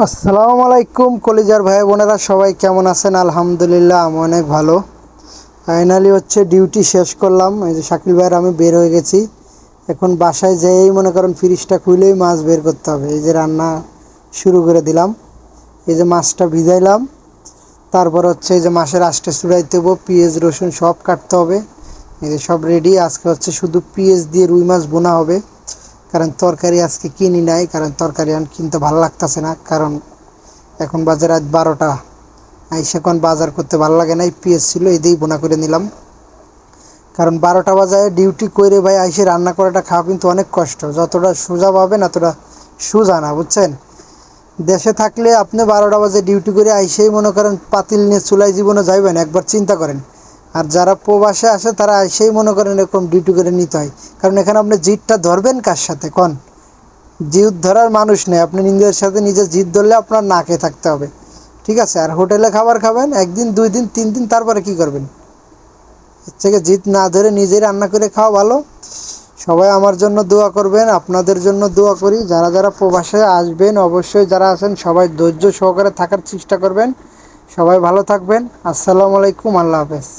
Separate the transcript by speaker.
Speaker 1: আসসালামু আলাইকুম কলিজার ভাই বোনেরা, সবাই কেমন আছেন? আলহামদুলিল্লাহ, আমি অনেক ভালো। ফাইনালি ডিউটি শেষ করলাম। এই যে শাকিল ভাইয়ের আমি বের হয়ে গেছি। এখন বাসায় যেয়েই মনে করেন ফ্রিজটা খুলেই মাছ বের করতে হবে। এই যে রান্না শুরু করে দিলাম। এই যে মাছটা ভিজাইলাম, তারপর এই যে মাছের আঁশটা চুড়াইতে হবো, পেঁয়াজ রসুন সব কাটতে হবে। এই যে সব রেডি। আজকে শুধু পেঁয়াজ দিয়ে রুই মাছ বোনা হবে, কারণ তরকারি আজকে কিনি নাই, কারণ তরকারি এখন কিনতে ভালো লাগতেছে না। কারণ এখন বাজে রাত 12টা, আইসা এখন বাজার করতে ভালো লাগে না। পেঁয়াজ ছিল, এই দিয়েই বোনা করে নিলাম। কারণ 12টা বাজায় ডিউটি করে ভাই আইসে রান্না করাটা খাওয়া কিন্তু অনেক কষ্ট। যতটা সোজা পাবেন অতটা সোজা না, বুঝছেন? দেশে থাকলে আপনি 12টা বাজে ডিউটি করে আইসেই মনে করেন পাতিল নিয়ে চুলাই জীবনে যাইবেন, একবার চিন্তা করেন। আর যারা প্রবাসে আসে তারা আইসেই মনে করেন এরকম ডিউটি করে নিতে হয়। কারণ এখানে আপনি জিতটা ধরবেন কার সাথে কন? জিদ ধরার মানুষ নেই। আপনি নিজের সাথে নিজের জিদ ধরলে আপনার না খেয়ে থাকতে হবে, ঠিক আছে? আর হোটেলে খাবার খাবেন একদিন, 2 দিন, 3 দিন, তারপরে কি করবেন? এর থেকে জিদ না ধরে নিজেই রান্না করে খাওয়া ভালো। সবাই আমার জন্য দোয়া করবেন, আপনাদের জন্য দোয়া করি। যারা যারা প্রবাসে আসবেন, অবশ্যই যারা আছেন সবাই ধৈর্য সহকারে থাকার চেষ্টা করবেন। সবাই ভালো থাকবেন। আসসালামু আলাইকুম, আল্লাহ হাফেজ।